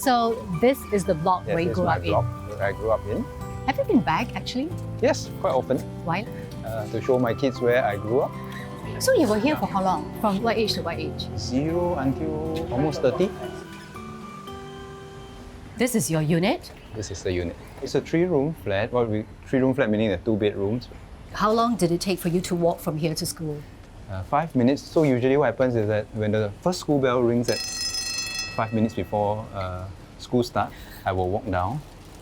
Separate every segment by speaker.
Speaker 1: So this is the block
Speaker 2: Yeah,
Speaker 1: where you
Speaker 2: this is
Speaker 1: grew
Speaker 2: my
Speaker 1: up
Speaker 2: block
Speaker 1: in.
Speaker 2: where I grew up in.
Speaker 1: Have you been back actually?
Speaker 2: Yes, quite often.
Speaker 1: Why?
Speaker 2: To show my kids where I grew up.
Speaker 1: So you were here for how long? From what age to what age?
Speaker 2: 0 until almost 30.
Speaker 1: This is your unit.
Speaker 2: This is the unit. It's a 3-room flat. 3-room flat meaning there are 2 bedrooms.
Speaker 1: How long did it take for you to walk from here to school?
Speaker 2: 5 minutes. So usually what happens is that when the first school bell rings at 5 minutes before school start, I will walk down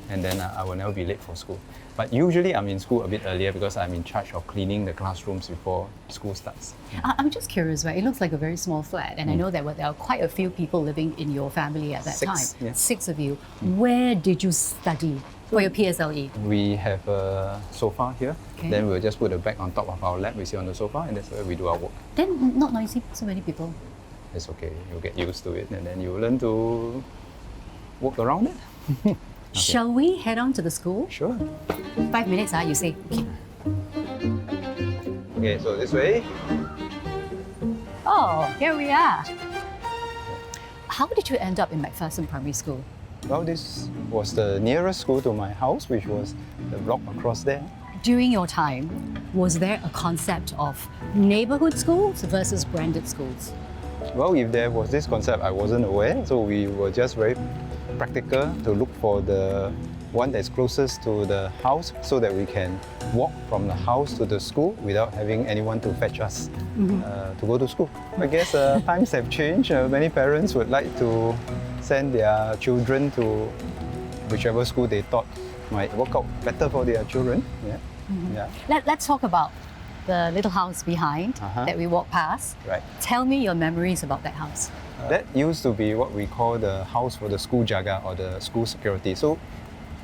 Speaker 2: and then I will never be late for school. But usually I'm in school a bit earlier because I'm in charge of cleaning the classrooms before school starts.
Speaker 1: I'm just curious, right? It looks like a very small flat, and I know that there are quite a few people living in your family at that
Speaker 2: 6,
Speaker 1: time.
Speaker 2: yeah.
Speaker 1: 6 of you. Where did you study for your PSLE?
Speaker 2: We have a sofa here.
Speaker 1: Okay.
Speaker 2: Then we'll just put a bag on top of our lap we sit on the sofa, and that's where we do our work.
Speaker 1: Then not noisy, so many people.
Speaker 2: It's okay, you'll get used to it and then you learn to work around it. Okay.
Speaker 1: Shall we head on to the school?
Speaker 2: Sure.
Speaker 1: 5 minutes, you say. Okay.
Speaker 2: Okay, so this way.
Speaker 1: Oh, here we are. How did you end up in MacPherson Primary School?
Speaker 2: Well, this was the nearest school to my house, which was the block across there.
Speaker 1: During your time, was there a concept of neighborhood schools versus branded schools?
Speaker 2: Well, if there was this concept, I wasn't aware, so we were just very practical to look for the one that's closest to the house so that we can walk from the house to the school without having anyone to fetch us to go to school. I guess times have changed. Many parents would like to send their children to whichever school they thought might work out better for their children. Yeah.
Speaker 1: Let's talk about the little house behind that we walk past.
Speaker 2: Right.
Speaker 1: Tell me your memories about that house.
Speaker 2: That used to be what we call the house for the school jaga or the school security. So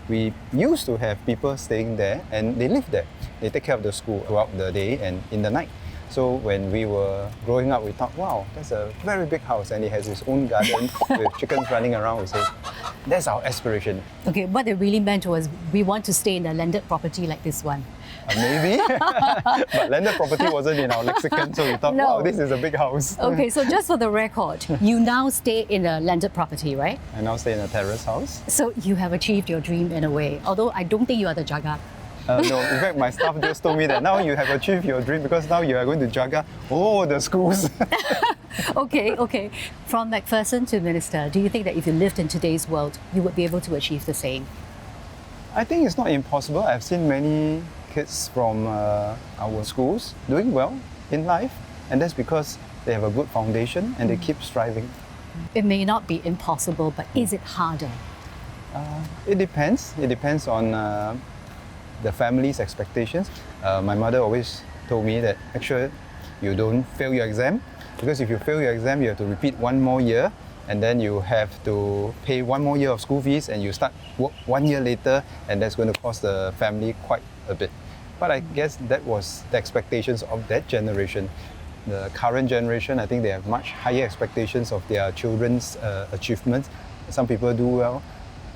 Speaker 2: we used to have people staying there and they live there. They take care of the school throughout the day and in the night. So when we were growing up, we thought, wow, that's a very big house and it has its own garden with chickens running around. We said, that's our aspiration.
Speaker 1: Okay, what they really meant was we want to stay in a landed property like this one.
Speaker 2: Maybe, but landed property wasn't in our lexicon, so we thought,
Speaker 1: No.
Speaker 2: wow, this is a big house.
Speaker 1: Okay, so just for the record, you now stay in a landed property, right?
Speaker 2: I now stay in a terrace house.
Speaker 1: So you have achieved your dream in a way, although I don't think you are the jaga.
Speaker 2: No, in fact, my staff just told me that now you have achieved your dream because now you are going to jaga all the schools.
Speaker 1: Okay. From MacPherson to Minister, do you think that if you lived in today's world, you would be able to achieve the same?
Speaker 2: I think it's not impossible. I've seen many kids from our schools doing well in life, and that's because they have a good foundation and they keep striving.
Speaker 1: It may not be impossible, but is it harder?
Speaker 2: It depends. It depends on the family's expectations. My mother always told me that actually you don't fail your exam, because if you fail your exam, you have to repeat 1 more year, and then you have to pay 1 more year of school fees, and you start work 1 year later, and that's going to cost the family quite a bit. But I guess that was the expectations of that generation. The current generation, I think they have much higher expectations of their children's achievements. Some people do well,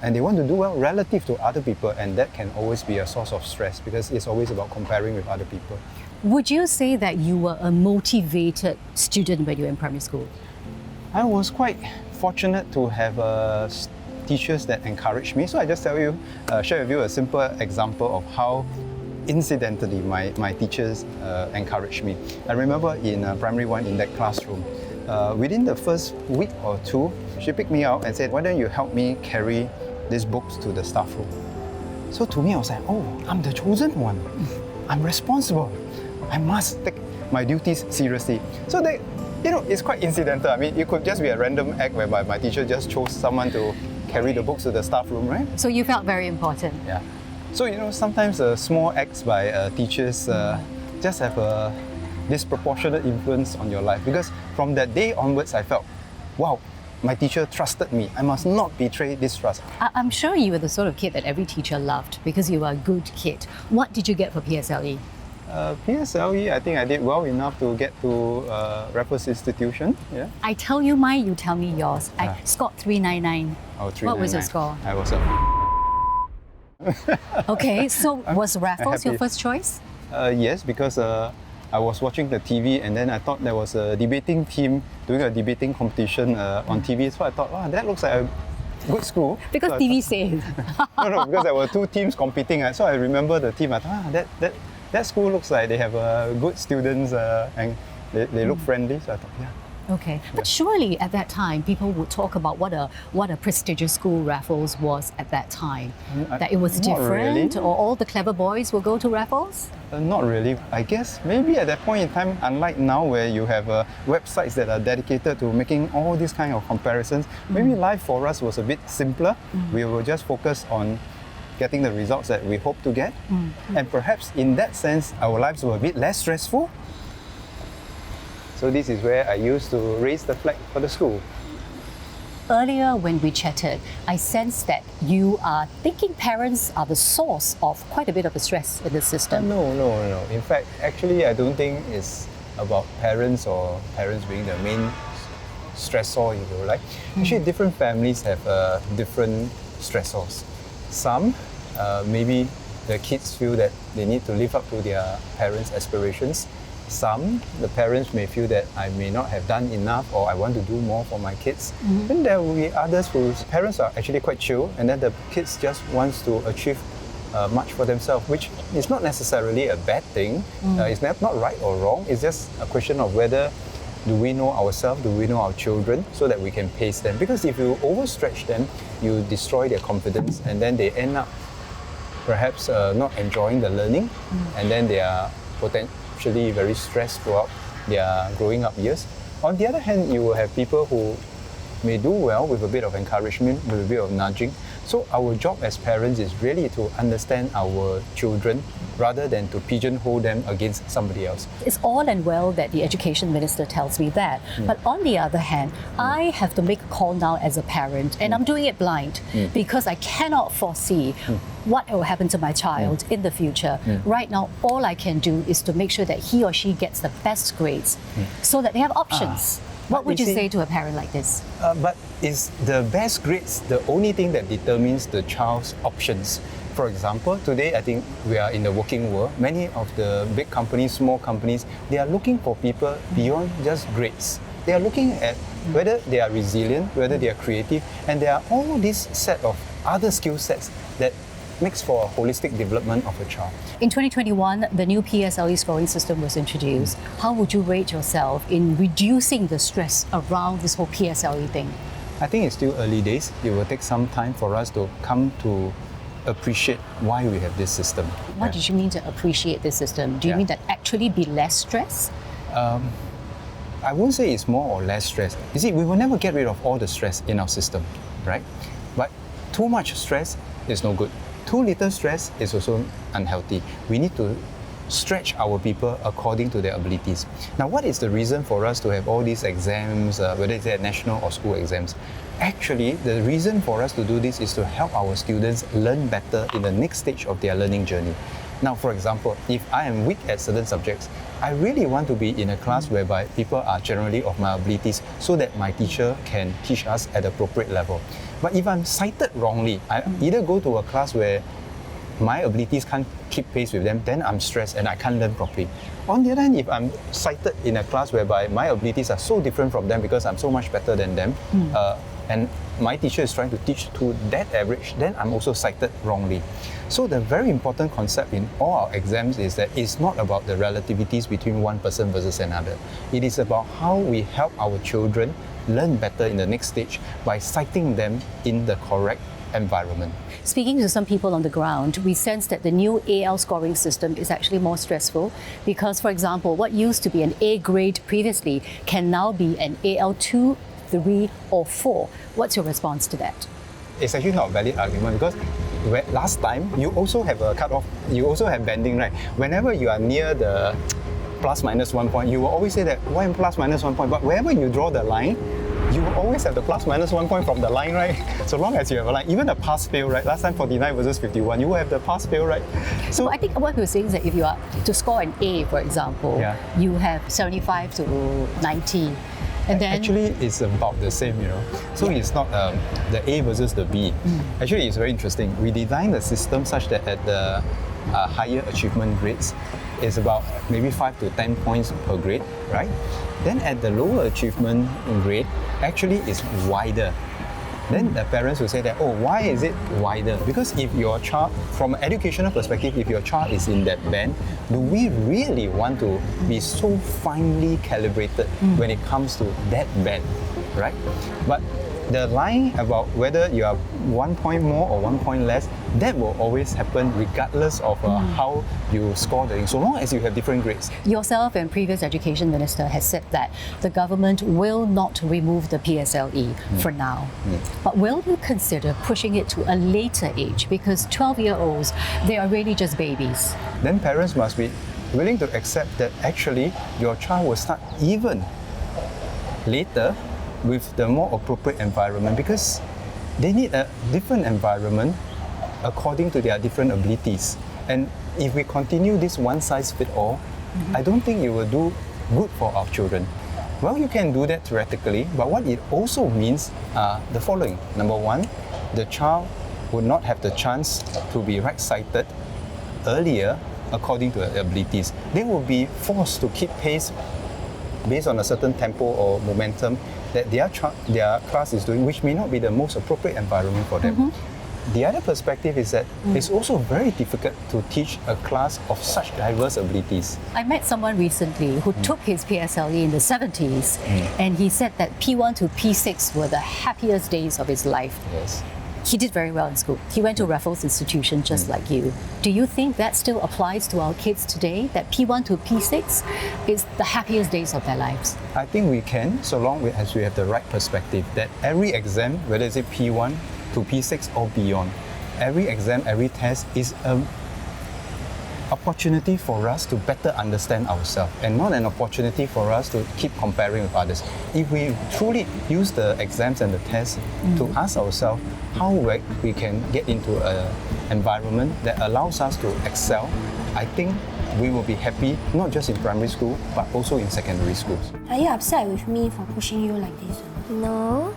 Speaker 2: and they want to do well relative to other people, and that can always be a source of stress because it's always about comparing with other people.
Speaker 1: Would you say that you were a motivated student when you were in primary school?
Speaker 2: I was quite fortunate to have teachers that encouraged me. So I just share with you a simple example of how incidentally my teachers encouraged me. I remember in primary 1 in that classroom, within the first week or 2, she picked me up and said, why don't you help me carry these books to the staff room? So to me, I was like, oh, I'm the chosen one. I'm responsible. I must take my duties seriously. So they, it's quite incidental. I mean, it could just be a random act whereby my teacher just chose someone to carry the books to the staff room, right?
Speaker 1: So you felt very important.
Speaker 2: Yeah. So, sometimes small acts by teachers just have a disproportionate influence on your life, because from that day onwards, I felt, wow, my teacher trusted me. I must not betray this trust.
Speaker 1: I'm sure you were the sort of kid that every teacher loved because you were a good kid. What did you get for PSLE?
Speaker 2: PSLE, I think I did well enough to get to Raffles Institution. Yeah.
Speaker 1: I tell you mine, you tell me yours. I scored 399.
Speaker 2: Oh, 399.
Speaker 1: What was your score?
Speaker 2: I was a...
Speaker 1: Okay, so was Raffles your first choice?
Speaker 2: Yes, because I was watching the TV and then I thought there was a debating team doing a debating competition on TV. So I thought, wow, that looks like a good school.
Speaker 1: Because
Speaker 2: So I
Speaker 1: TV says.
Speaker 2: no, because there were two teams competing. So I remember the team. I thought, that school looks like they have good students and they look friendly. So I thought, yeah.
Speaker 1: Okay, but surely at that time people would talk about what a prestigious school Raffles was at that time. That it was
Speaker 2: Not
Speaker 1: different,
Speaker 2: really.
Speaker 1: or all the clever boys will go to Raffles.
Speaker 2: Not really. I guess maybe at that point in time, unlike now where you have websites that are dedicated to making all these kind of comparisons, maybe life for us was a bit simpler. We were just focused on getting the results that we hope to get. And perhaps in that sense, our lives were a bit less stressful. So this is where I used to raise the flag for the school.
Speaker 1: Earlier when we chatted, I sensed that you are thinking parents are the source of quite a bit of the stress in the system.
Speaker 2: No. In fact, actually, I don't think it's about parents or parents being the main stressor, if you like. Actually, different families have different stressors. Some, maybe the kids feel that they need to live up to their parents' aspirations. Some, the parents may feel that I may not have done enough or I want to do more for my kids. Then there will be others whose parents are actually quite chill and then the kids just wants to achieve much for themselves, which is not necessarily a bad thing. It's not right or wrong. It's just a question of whether do we know ourselves, do we know our children, so that we can pace them. Because if you overstretch them, you destroy their confidence and then they end up perhaps not enjoying the learning and then they are potentially very stressed throughout their growing up years. On the other hand, you will have people who may do well with a bit of encouragement, with a bit of nudging. So our job as parents is really to understand our children rather than to pigeonhole them against somebody else.
Speaker 1: It's all and well that the education minister tells me that. But on the other hand, I have to make a call now as a parent, and I'm doing it blind because I cannot foresee what will happen to my child in the future. Right now, all I can do is to make sure that he or she gets the best grades so that they have options. What would you say to a parent like this?
Speaker 2: But is the best grades the only thing that determines the child's options? For example, today I think we are in the working world. Many of the big companies, small companies, they are looking for people beyond just grades. They are looking at whether they are resilient, whether they are creative, and there are all these set of other skill sets that makes for a holistic development of a child.
Speaker 1: In 2021, the new PSLE scoring system was introduced. How would you rate yourself in reducing the stress around this whole PSLE thing?
Speaker 2: I think it's still early days. It will take some time for us to come to appreciate why we have this system.
Speaker 1: What did you mean to appreciate this system? Do you mean that actually be less stress?
Speaker 2: I won't say it's more or less stress. You see, we will never get rid of all the stress in our system, right? But too much stress is no good. Too little stress is also unhealthy. We need to stretch our people according to their abilities. Now, what is the reason for us to have all these exams, whether it's at national or school exams? Actually, the reason for us to do this is to help our students learn better in the next stage of their learning journey. Now, for example, if I am weak at certain subjects, I really want to be in a class whereby people are generally of my abilities so that my teacher can teach us at the appropriate level. But if I'm cited wrongly, I either go to a class where my abilities can't keep pace with them, then I'm stressed and I can't learn properly. On the other hand, if I'm cited in a class whereby my abilities are so different from them because I'm so much better than them, and my teacher is trying to teach to that average, then I'm also cited wrongly. So the very important concept in all our exams is that it's not about the relativities between one person versus another. It is about how we help our children learn better in the next stage by citing them in the correct environment.
Speaker 1: Speaking to some people on the ground, we sense that the new AL scoring system is actually more stressful because, for example, what used to be an A grade previously can now be an AL 2, 3 or 4. What's your response to that?
Speaker 2: It's actually not a valid argument because last time you also have a cutoff, you also have banding, right? Whenever you are near the plus minus 1 point, you will always say that why plus minus 1 point, but wherever you draw the line, you will always have the plus minus 1 point from the line, right? So long as you have a line, even the pass fail, right? Last time 49 versus 51, you will have the pass fail, right?
Speaker 1: So I think what we're saying is that if you are to score an A, for example, you have 75 to 90. And then
Speaker 2: actually, it's about the same, you know. So it's not the A versus the B. Actually, it's very interesting. We designed the system such that at the higher achievement grades, it's about maybe 5 to 10 points per grade, right? Then at the lower achievement grade, actually it's wider. then the parents will say that, oh, why is it wider? Because if your child, from an educational perspective, if your child is in that band, do we really want to be so finely calibrated when it comes to that band, right? But the line about whether you are 1 point more or 1 point less, that will always happen regardless of how you score the thing, so long as you have different grades.
Speaker 1: Yourself and previous education minister has said that the government will not remove the PSLE for now. But will you consider pushing it to a later age? Because 12-year-olds, they are really just babies.
Speaker 2: Then parents must be willing to accept that actually your child will start even later with the more appropriate environment, because they need a different environment according to their different abilities. And if we continue this one-size-fits-all, I don't think it will do good for our children. Well, you can do that theoretically, but what it also means are the following. Number one, the child would not have the chance to be right-sighted earlier according to their abilities. They will be forced to keep pace based on a certain tempo or momentum that their class is doing, which may not be the most appropriate environment for them. The other perspective is that it's also very difficult to teach a class of such diverse abilities.
Speaker 1: I met someone recently who took his PSLE in the 70s, and he said that P1 to P6 were the happiest days of his life.
Speaker 2: Yes.
Speaker 1: He did very well in school. He went to Raffles Institution just like you. Do you think that still applies to our kids today, that P1 to P6 is the happiest days of their lives?
Speaker 2: I think we can, so long as we have the right perspective, that every exam, whether it's P1 to P6 or beyond, every exam, every test is an opportunity for us to better understand ourselves and not an opportunity for us to keep comparing with others. If we truly use the exams and the tests to ask ourselves how we can get into an environment that allows us to excel, I think we will be happy not just in primary school but also in secondary schools.
Speaker 3: Are you upset with me for pushing you like this?
Speaker 4: No.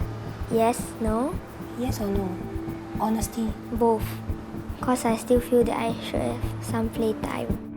Speaker 4: Yes, no.
Speaker 3: Yes or no? Honesty.
Speaker 4: Both. Because I still feel that I should have some playtime.